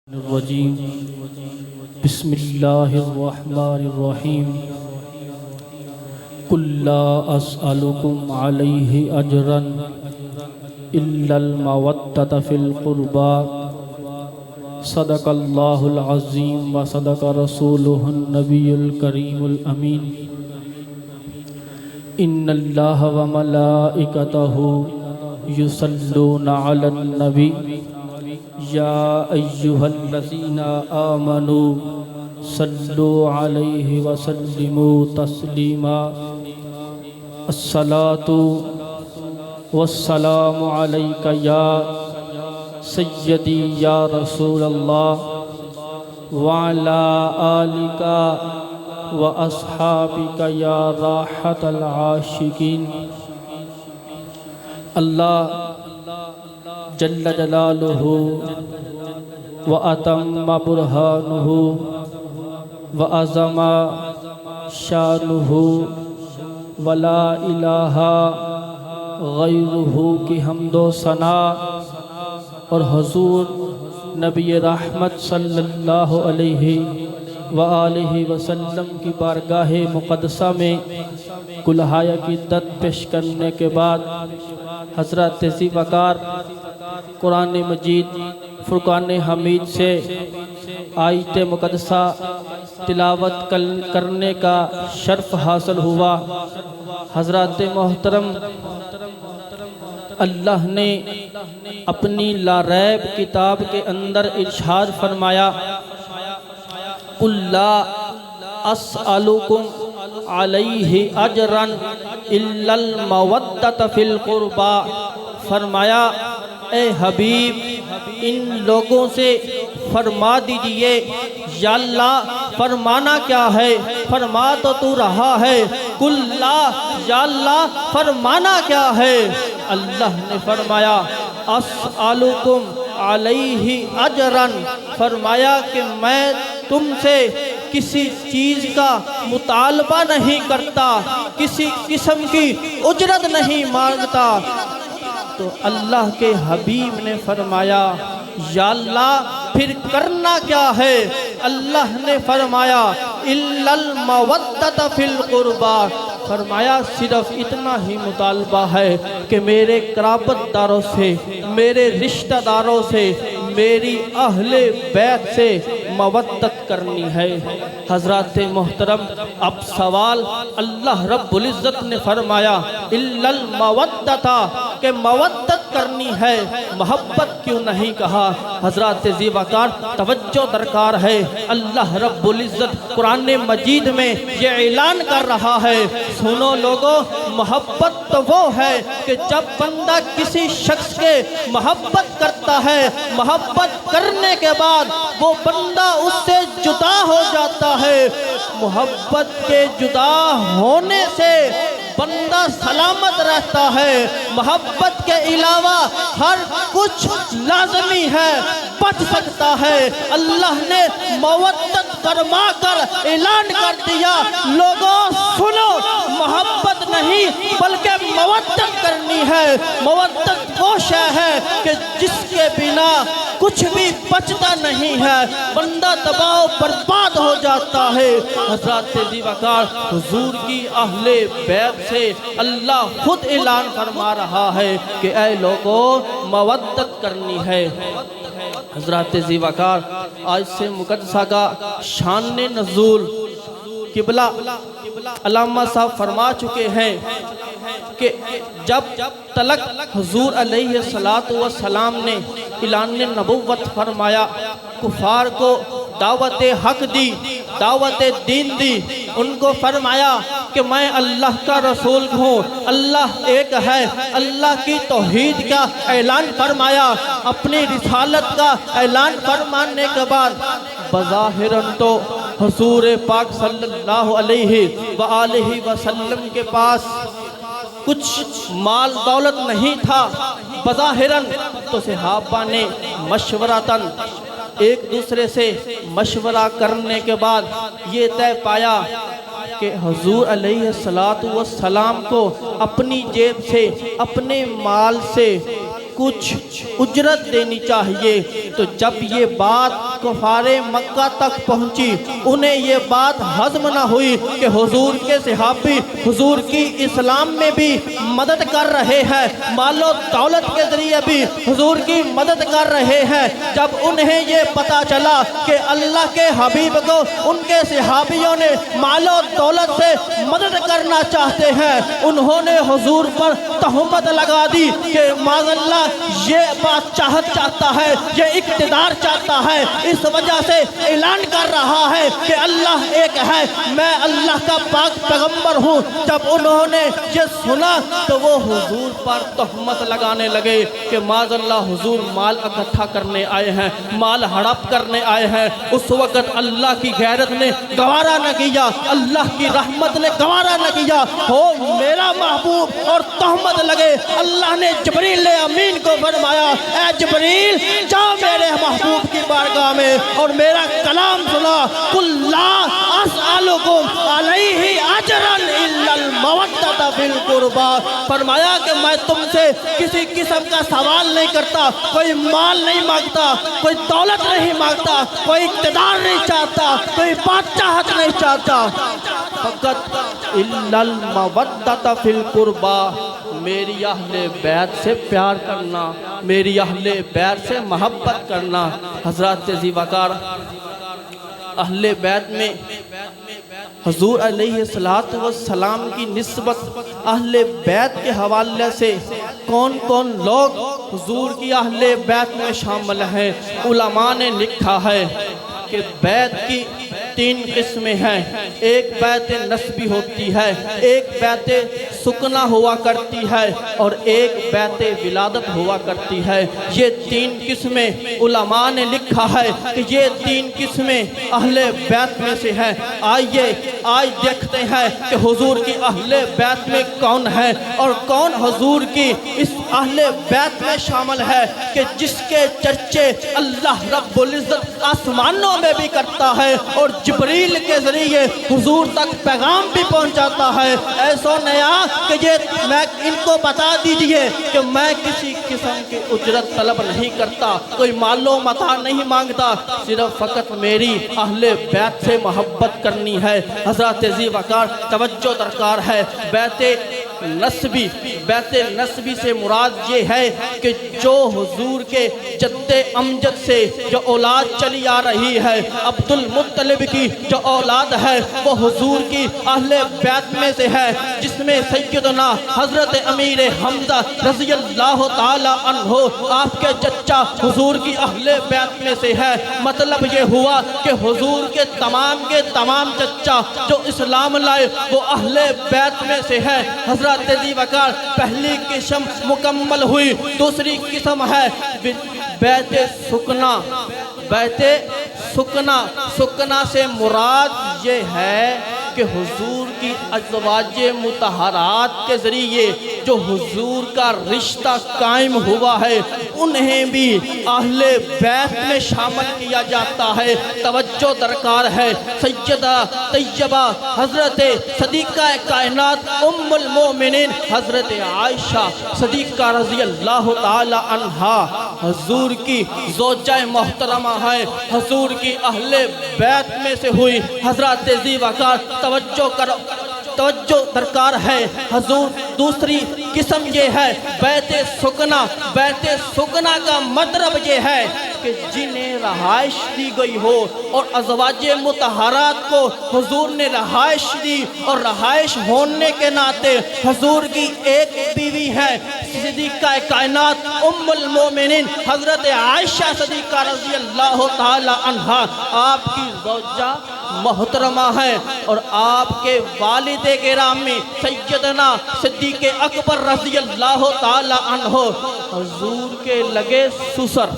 الرجیم بسم اللہ الرحمن الرحیم قل لا اسألکم علیہ اجرا الا المودۃ فی القربى صدق اللہ العظیم و صدق رسولہ النبی الکریم الامین ان اللہ و ملائکتہ یصلون علی النبی یا ایہا الذین آمنوا صلوا علیہ وسلموا تسلیما الصلاۃ والسلام علیک یا سیدی یا رسول اللہ وعلی آلک واصحابک یا راحت العاشقین۔ اللہ جل جلالہ واتم برہانہ وعظم شانہ ولا الہ غیرہ کی حمد و ثنا اور حضور نبی رحمت صلی اللہ علیہ وآلہ وسلم کی بارگاہ مقدسہ میں کلہائے عقیدت پیش کرنے کے بعد حضرت ذی وقار قرآن مجید فرقان حمید سے آیت مقدسہ تلاوت کرنے کا شرف حاصل ہوا۔ حضرات محترم، اللہ نے اپنی لا ریب کتاب کے اندر ارشاد فرمایا قل لا اسألکم علیہ اجرا الا المودۃ فی القربى، فرمایا اے حبیب ان لوگوں سے فرما دیجئے یا اللہ فرمانا کیا ہے، فرما تو رہا ہے، قل لا یا اللہ فرمانا کیا ہے۔ اللہ نے فرمایا اسألکم علیہ اجرا، فرمایا کہ میں تم سے کسی چیز کا مطالبہ نہیں کرتا، کسی قسم کی اجرت نہیں مانگتا۔ تو اللہ کے حبیب نے فرمایا یا اللہ پھر کرنا کیا ہے؟ اللہ نے فرمایا الا المودۃ فی القربى، فرمایا صرف اتنا ہی مطالبہ ہے کہ میرے قرابت داروں سے، میرے رشتہ داروں سے، میری اہل بیت سے مودت کرنی ہے۔ حضرات محترم، اب سوال اللہ رب العزت نے فرمایا الا المودۃ، کہ مودت کرنی ہے، محبت کیوں نہیں کہا؟ حضرات ذی وقار توجہ درکار ہے۔ اللہ رب العزت قرآن مجید میں یہ اعلان کر رہا ہے، سنو لوگو، محبت تو وہ ہے کہ جب بندہ کسی شخص کے محبت کرتا ہے، محبت کرنے کے بعد وہ بندہ اس سے جدا ہو جاتا ہے۔ محبت کے جدا ہونے سے بندہ سلامت رہتا ہے، محبت کے علاوہ ہر کچھ لازمی ہے، بچ سکتا ہے۔ اللہ نے مودت فرما کر اعلان کر دیا، لوگوں سنو، محبت نہیں بلکہ مودت کرنی ہے۔ مودت وہ شے ہے کہ جس کے بنا کچھ بھی بچتا نہیں ہے، بندہ تباہ و برباد ہو جاتا ہے۔ حضرات ذی وقار حضور کی اہل بیت سے اللہ خود اعلان فرما رہا ہے کہ اے لوگوں مودت کرنی ہے۔ حضرات ذی وقار آج سے مقدسہ کا شان نزول قبلہ علامہ صاحب فرما چکے ہیں کہ جب تلک حضور علیہ السلام نے اعلان نبوت فرمایا، کفار کو دعوت حق دی، دعوت دین دی، ان کو فرمایا کہ میں اللہ کا رسول ہوں، اللہ ایک ہے، اللہ کی توحید کا اعلان فرمایا، اپنی رسالت کا اعلان فرمانے کے بعد بظاہراً تو حضور پاک صلی اللہ علیہ وآلہ وسلم کے پاس کچھ مال دولت نہیں تھا، بظاہراً تو صحابہ نے مشورتاً ایک دوسرے سے مشورہ کرنے کے بعد یہ طے پایا کہ حضور علیہ السلام کو اپنی جیب سے، اپنے مال سے کچھ اجرت دینی چاہیے۔ تو جب یہ بات کفار مکہ تک پہنچی، انہیں یہ بات ہضم نہ ہوئی کہ حضور کے صحابی حضور کی اسلام میں بھی مدد کر رہے ہیں، مال و دولت کے ذریعے بھی حضور کی مدد کر رہے ہیں۔ جب انہیں یہ پتا چلا کہ اللہ کے حبیب کو ان کے صحابیوں نے مال و دولت سے مدد کرنا چاہتے ہیں، انہوں نے حضور پر تہمت لگا دی کہ معاذ اللہ یہ بادشاہت چاہتا ہے، یہ اقتدار چاہتا ہے، اس وجہ سے اعلان کر رہا ہے کہ اللہ ایک ہے، میں اللہ کا پاک پیغمبر ہوں۔ جب انہوں نے یہ سنا تو وہ حضور پر تہمت لگانے لگے کہ معاذ اللہ حضور مال اکٹھا کرنے آئے ہیں، مال ہڑپ کرنے آئے ہیں۔ اس وقت اللہ کی غیرت نے گوارا نہ کیا، اللہ کی رحمت نے گوارا نہ کیا، ہو میرا محبوب اور تہمت لگے۔ اللہ نے جبریل امین کو فرمایا، اے جبریل جاؤ میرے محبوب کی بارگاہ میں اور میرا کلام سنا، قل لا اسألکم علیہ اجرا الا المودۃ فی القربى، فرمایا کہ میں تم سے کسی قسم کا سوال نہیں کرتا، کوئی مال نہیں مانگتا، کوئی دولت نہیں مانگتا، کوئی اقتدار نہیں چاہتا، کوئی بادشاہت نہیں چاہتا، فقط الا المودۃ فی القربى، میری اہل بیت سے پیار کرنا، میری اہل بیت سے محبت کرنا۔ حضرات ذی وقار، اہل بیت میں حضور علیہ السلام کی نسبت اہل بیت کے حوالے سے کون کون لوگ حضور کی اہل بیت میں شامل ہیں؟ علماء نے لکھا ہے کہ بیت کی 3 قسمیں ہیں، ایک بیت نسبی ہوتی ہے، ایک بیت سکنا ہوا کرتی ہے اور ایک بیت ولادت ہوا کرتی ہے۔ یہ 3 قسمیں علماء نے لکھا ہے کہ یہ 3 قسمیں اہل بیت میں سے ہیں۔ آئیے آج دیکھتے ہیں کہ حضور کی اہل بیت میں کون ہے اور کون حضور کی اس اہل بیت میں شامل ہے کہ جس کے چرچے اللہ رب العزت آسمانوں میں بھی کرتا ہے اور جبریل کے ذریعے حضور تک پیغام بھی پہنچاتا ہے۔ ایسو نیا کہ یہ میں ان کو بتا دیجئے کہ میں کسی قسم کی اجرت طلب نہیں کرتا، کوئی مال و متاع نہیں مانگتا، صرف فقط میری اہل بیت سے محبت کرنی ہے۔ حضرات ذی وقار توجہ درکار ہے، بیت نسبی سے مراد یہ ہے کہ جو حضور کے جد امجد سے جو اولاد چلی آ رہی ہے، عبد المطلب کی جو اولاد ہے وہ حضور کی اہل بیت میں سے ہے، جس میں سیدنا حضرت امیر حمزہ رضی اللہ تعالی عنہ آپ کے چچا حضور کی اہل بیت میں سے ہے۔ مطلب یہ ہوا کہ حضور کے تمام چچا جو اسلام لائے وہ اہل بیت میں سے ہے۔ حضرت ذی وقار پہلی قسم مکمل ہوئی، دوسری قسم ہے بیت سکنا۔ بیت سکنا سے مراد یہ ہے کہ حضور کی ازواج مطہرات کے ذریعے جو حضور کا رشتہ قائم ہوا ہے انہیں بھی اہل بیت میں شامل کیا جاتا ہے۔ توجہ درکار ہے، سیدہ طیبہ حضرت صدیقہ کائنات ام المومنین حضرت عائشہ صدیقہ رضی اللہ تعالی عنہا حضور کی زوجہ محترمہ ہے، حضور کی اہل بیت میں سے ہوئی۔ حضرات ذی وقار توجہ درکار ہے، حضور دوسری قسم یہ ہے بیت سکنا۔ بیت سکنا کا مطلب یہ ہے کہ جنہیں رہائش دی گئی ہو اور ازواج مطہرات کو حضور نے رہائش دی اور رہائش ہونے کے ناطے حضور کی ایک بیوی ہے صدیقہ کائنات ام المومنین حضرت عائشہ صدیقہ رضی اللہ تعالی عنہا، آپ کی زوجہ محترمہ ہے اور آپ کے والد گرامی سیدنا صدیق اکبر رضی اللہ تعالی عنہ حضور کے لگے سسر۔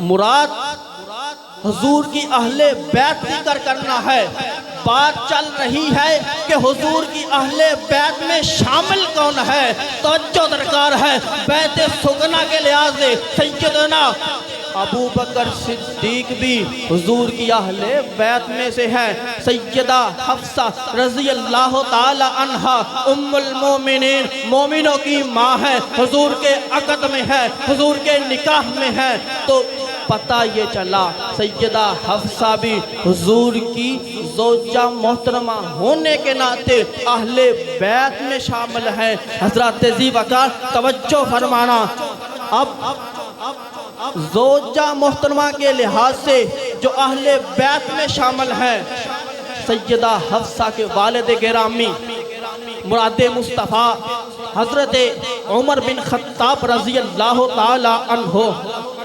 مراد حضور کی اہل بیت ذکر کرنا ہے۔ بات چل رہی ہے کہ حضور کی اہل بیت میں شامل کون ہے، توجہ درکار ہے۔ بیت سکنا کے لحاظ سے سیدنا ابو بکر صدیق بھی حضور کی اہل بیت میں سے ہے، سیدہ حفصہ رضی اللہ تعالی عنہا ام المومنین مومنوں کی ماں ہے، حضور کے عقد میں ہے، حضور کے نکاح میں ہے۔ تو پتہ یہ چلا سیدہ حفصہ بھی حضور کی زوجہ محترمہ ہونے کے ناطے اہل بیت میں شامل ہیں۔ حضرات ذی وقار توجہ فرمانا، اب زوجہ محترمہ کے لحاظ سے جو اہل بیت میں شامل ہیں، سیدہ حفصہ کے والد گرامی مراد مصطفیٰ حضرت عمر بن خطاب رضی اللہ تعالی عنہ،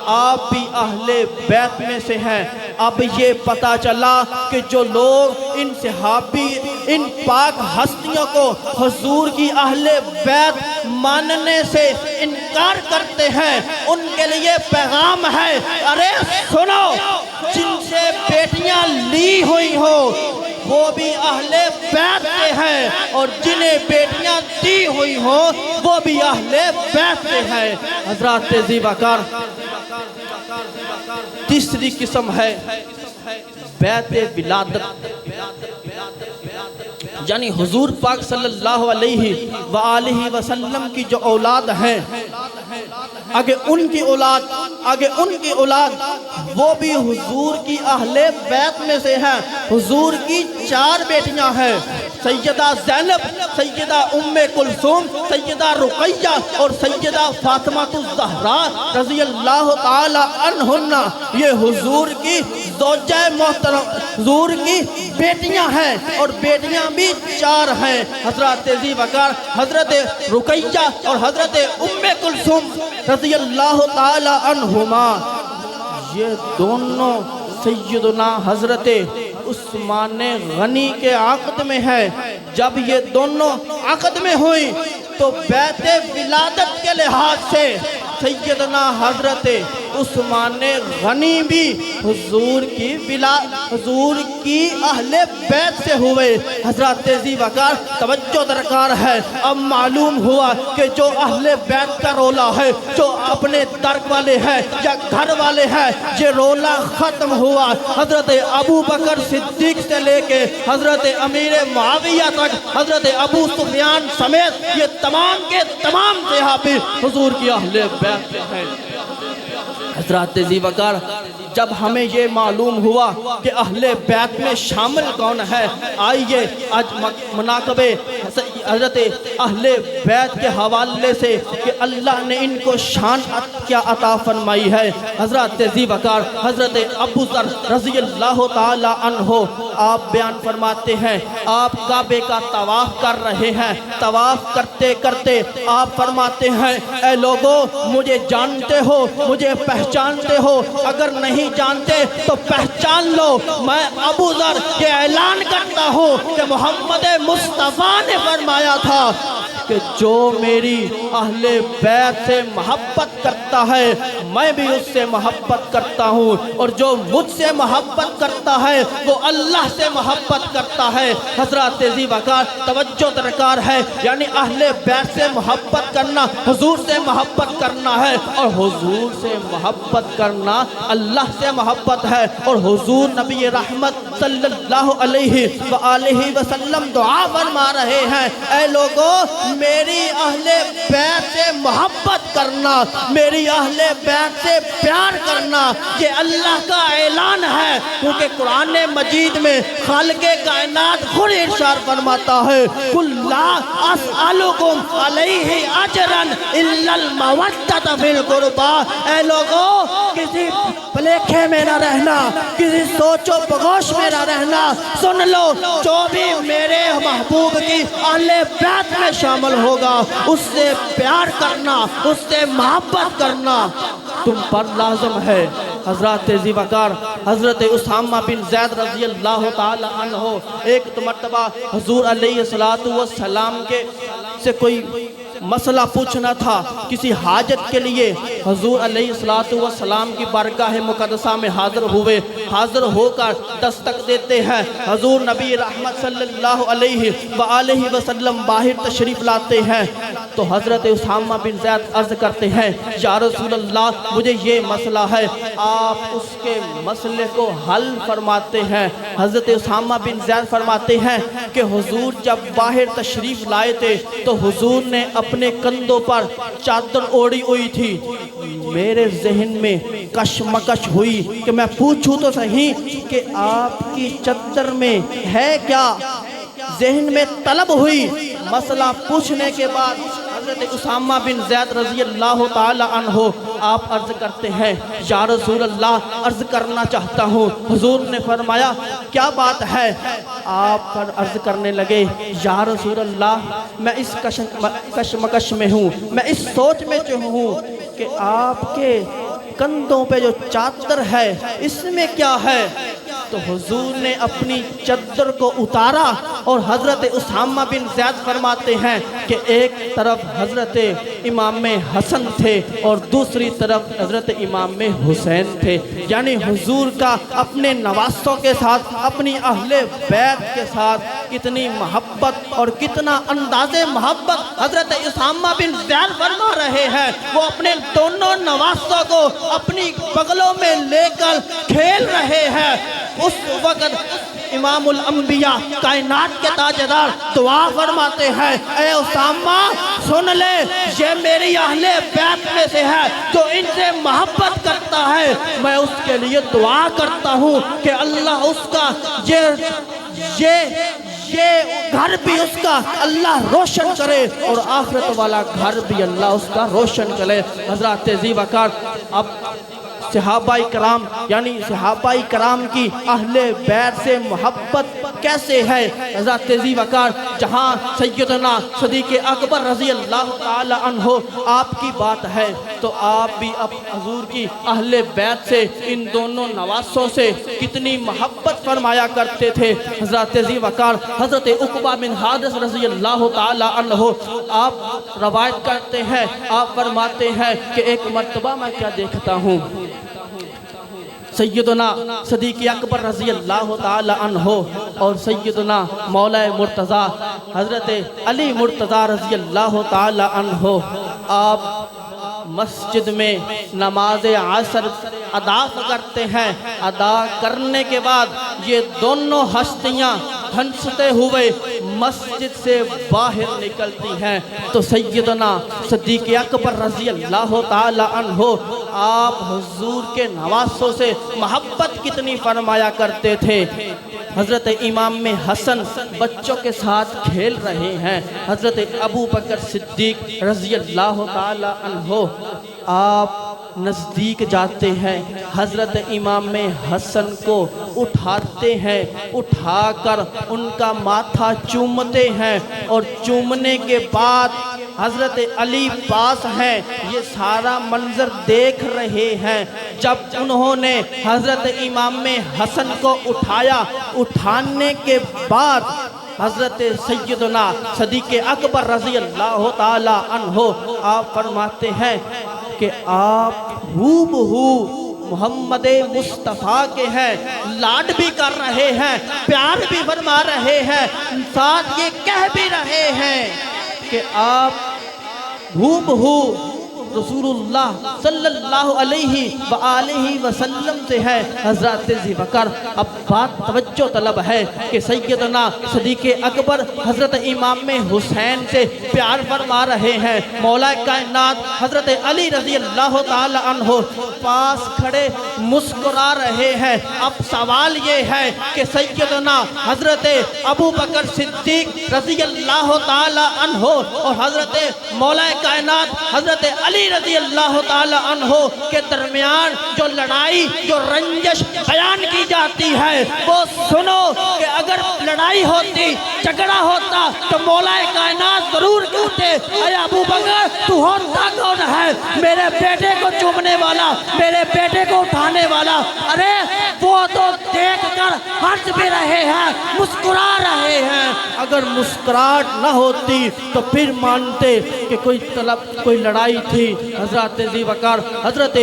آپ بھی اہل بیت میں سے ہیں۔ اب یہ پتہ چلا کہ جو لوگ ان صحابی، ان پاک ہستیوں کو حضور کی اہل بیت ماننے سے انکار کرتے ہیں، ان کے لیے پیغام ہے، ارے سنو، جن سے بیٹیاں لی ہوئی ہو وہ بھی اہل بیت کے ہیں، اور جنہیں بیٹیاں دی ہوئی ہوں وہ بھی اہل بیت کے ہیں۔ حضرات ذی وقار تیسری قسم ہے بیت ولادت، یعنی حضور پاک صلی اللہ علیہ وآلہ وسلم کی جو اولاد ہیں، آگے ان کی اولاد وہ بھی حضور کی اہل بیت میں سے ہیں۔ حضور کی 4 بیٹیاں ہیں، سیدہ زینب، سیدہ ام کلثوم، سیدہ رقیہ اور سیدہ فاطمہ الزہراء رضی اللہ تعالی عنہن۔ یہ حضور کی زوجہ محترم، حضور کی بیٹیاں ہیں، اور بیٹیاں بھی 4 ہیں۔ حضرات ذی وقار حضرت رقیہ اور حضرت ام کلثوم رضی اللہ تعالی عنہما، یہ دونوں سیدنا حضرت عثمان غنی کے عقد میں ہے۔ جب یہ دونوں عقد میں ہوئی تو بیت ولادت کے لحاظ سے سیدنا حضرت عثمان غنی بھی حضور کی اہل بیت سے ہوئے۔ حضرات ذی وقار توجہ درکار ہے، اب معلوم ہوا کہ جو اہل بیت کا رولا ہے، جو اپنے درک والے ہیں یا گھر والے ہیں، یہ رولا ختم ہوا۔ حضرت ابو بکر صدیق سے لے کے حضرت امیر معاویہ تک، حضرت ابو سفیان سمیت یہ تمام کے تمام صحابی حضور کی اہل بیت کے ہیں۔ حضرات ذی وقار جب ہمیں یہ معلوم ہوا کہ اہل بیت میں شامل کون ہے، آئیے آج مناقبے حضرت اہل بیت کے حوالے سے کہ اللہ نے ان کو شان کیا عطا فرمائی ہے۔ حضرات ذی وقار حضرت ابو ذر رضی اللہ تعالی عنہ آپ بیان فرماتے ہیں، آپ کعبے کا طواف کر رہے ہیں، طواف کرتے کرتے آپ فرماتے ہیں، اے لوگو مجھے جانتے ہو، مجھے پہچانتے ہو، اگر نہیں جانتے تو پہچان لو، میں ابو ذر یہ اعلان کرتا ہوں کہ محمد مصطفیٰ نے فرمایا تھا کہ جو میری اہل بیت سے محبت کرتا ہے میں بھی اس سے محبت کرتا ہوں، اور جو مجھ سے محبت کرتا ہے وہ اللہ سے محبت کرتا ہے۔ حضرات ذی وقار توجہ درکار ہے، یعنی اہل بیت سے محبت کرنا حضور سے محبت کرنا ہے، اور حضور سے محبت کرنا اللہ سے محبت ہے۔ اور حضور نبی رحمت صلی اللہ علیہ وآلہ وسلم دعا فرما رہے ہیں، اے لوگو میری اہل بیت سے محبت کرنا، میری اہل بیت سے پیار کرنا، یہ اللہ کا اعلان ہے، کیونکہ قرآن مجید میں خالق کائنات خود ارشاد فرماتا ہے، قُلْ لَا أَسْأَلُكُمْ عَلَيْهِ أَجْرًا إِلَّا الْمَوَدَّةَ فِي الْقُرْبَى۔ اے لوگو کسی بھلیکھے میں نہ رہنا، کسی سوچ و بغوش میں نہ رہنا، سن لو جو بھی میرے محبوب کی اہل بیت میں شامل ہوگا اس سے پیار کرنا، اس سے محبت کرنا تم پر لازم ہے۔ حضرات ذی وقار حضرت اسامہ بن زید رضی اللہ تعالی عنہ ایک مرتبہ حضور علیہ السلام کے سے کوئی مسئلہ پوچھنا تھا، کسی حاجت کے لیے حضور علیہ السلام کی بارگاہ مقدسہ میں حاضر ہوئے، حاضر ہو کر دستک دیتے ہیں، حضور نبی رحمت صلی اللہ علیہ وآلہ وسلم باہر تشریف لاتے ہیں، تو حضرت اسامہ بن زید عرض کرتے ہیں یا رسول اللہ مجھے یہ مسئلہ ہے، آپ اس کے مسئلے کو حل فرماتے ہیں۔ حضرت اسامہ بن زید فرماتے ہیں کہ حضور جب باہر تشریف لائے تھے تو حضور نے اپنے کندھوں پر چادر اوڑھی ہوئی تھی، میرے ذہن میں کشمکش ہوئی کہ میں پوچھوں تو صحیح کہ آپ کی چادر میں ہے کیا، ذہن میں طلب ہوئی۔ مسئلہ پوچھنے کے بعد حضرت اسامہ بن زید رضی اللہ تعالی عنہ آپ عرض کرتے ہیں یا رسول اللہ عرض کرنا چاہتا ہوں۔ حضور نے فرمایا کیا بات ہے؟ آپ پر عرض کرنے لگے یا رسول اللہ میں اس کشمکش میں ہوں، میں اس سوچ میں ہوں کہ آپ کے کندھوں پہ جو چادر ہے اس میں کیا ہے؟ تو حضور نے اپنی چادر کو اتارا اور حضرت اسامہ بن زید فرماتے ہیں کہ ایک طرف حضرت امام حسن تھے اور دوسری طرف حضرت امام حسین تھے، یعنی حضور کا اپنے نواسوں کے ساتھ، اپنی اہل بیت کے ساتھ کتنی محبت اور کتنا انداز محبت حضرت اسامہ بن زید فرما رہے ہیں۔ وہ اپنے دونوں نواسوں کو اپنی بغلوں میں لے کر کھیل رہے ہیں۔ اس وقت امام الانبیاء کائنات کے تاجدار دعا فرماتے ہیں اے اسامہ سن لے، یہ میری اہل بیت میں سے ہے جو ان سے محبت کرتا ہے، میں اس کے لیے دعا کرتا ہوں کہ اللہ اس کا یہ گھر بھی اس کا اللہ روشن کرے اور آخرت والا گھر بھی اللہ اس کا روشن کرے۔ حضرات ذی وقار، اب صحابہ کرام یعنی صحابہ کرام کی اہل بیت سے محبت کیسے ہے؟ حضرت ذی وقار، جہاں سیدنا صدیق اکبر رضی اللہ تعالی عنہ آپ کی بات ہے تو آپ بھی اب حضور کی اہل بیت سے، ان دونوں نواسوں سے کتنی محبت فرمایا کرتے تھے۔ حضرت ذی وقار حضرت عقبہ بن حارث رضی اللہ تعالی عنہ آپ روایت کرتے ہیں، آپ فرماتے ہیں کہ ایک مرتبہ میں کیا دیکھتا ہوں، سیدنا صدیق اکبر رضی اللہ تعالی عنہ اور سیدنا مولا مرتضی حضرت علی مرتضی رضی اللہ تعالی عنہ آپ مسجد میں نماز عصر ادا کرتے ہیں۔ ادا کرنے کے بعد یہ دونوں ہستیاں ہنستے ہوئے مسجد سے باہر نکلتی ہیں تو سیدنا صدیق اکبر رضی اللہ تعالی عنہ آپ حضور کے نواسوں سے محبت کتنی فرمایا کرتے تھے۔ حضرت امام حسن بچوں کے ساتھ کھیل رہے ہیں، حضرت ابو بکر صدیق رضی اللہ تعالی عنہ آپ نزدیک جاتے ہیں، حضرت امام حسن کو اٹھاتے ہیں، اٹھا کر ان کا ماتھا چومتے ہیں اور چومنے کے بعد حضرت علی پاس ہیں، یہ سارا منظر دیکھ رہے ہیں۔ جب انہوں نے حضرت امام حسن کو اٹھایا، اٹھانے کے بعد حضرت سیدنا صدیق اکبر رضی اللہ تعالی عنہ آپ فرماتے ہیں کہ آپ ہو بہو محمد مصطفیٰ کے ہیں، لاڈ بھی کر رہے ہیں، پیار بھی فرما رہے ہیں، ساتھ یہ کہہ بھی رہے ہیں کہ آپ ہو بہو رسول اللہ صلی اللہ علیہ وآلہ وسلم سے ہے۔ حضرات ذی وقار، اب بات توجہ طلب ہے کہ سیدنا صدیق اکبر حضرت امام حسین سے پیار فرما رہے ہیں، مولا کائنات حضرت علی رضی اللہ تعالی عنہ پاس کھڑے مسکرا رہے ہیں۔ اب سوال یہ ہے کہ سیدنا حضرت ابو بکر صدیق رضی اللہ تعالی عنہ اور حضرت مولا کائنات حضرت علی رضی اللہ تعالی عنہ کے درمیان جو لڑائی، جو رنجش بیان کی جاتی ہے وہ سنو کہ اگر لڑائی ہوتی، جھگڑا ہوتا تو مولا کائنات ضرور کہتے اے ابو بکر تو ہوتا کون ہے؟ میرے بیٹے کو چومنے والا، میرے بیٹے کو اٹھانے والا۔ ارے وہ تو دیکھ کر ہنس بھی رہے ہیں، مسکرا رہے ہیں۔ اگر مسکراہٹ نہ ہوتی تو پھر مانتے کہ کوئی لڑائی تھی۔ حضرات ذی وقار، حضرت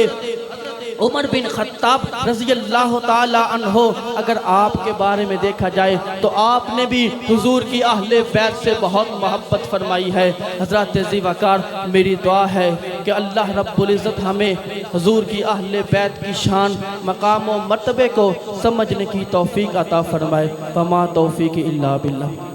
عمر بن خطاب رضی اللہ تعالی عنہ اگر آپ کے بارے میں دیکھا جائے تو آپ نے بھی حضور کی اہل بیت سے بہت محبت فرمائی ہے۔ حضرات ذی وقار، میری دعا ہے کہ اللہ رب العزت ہمیں حضور کی اہل بیت کی شان، مقام و مرتبے کو سمجھنے کی توفیق عطا فرمائے۔ وما توفیق الا باللہ۔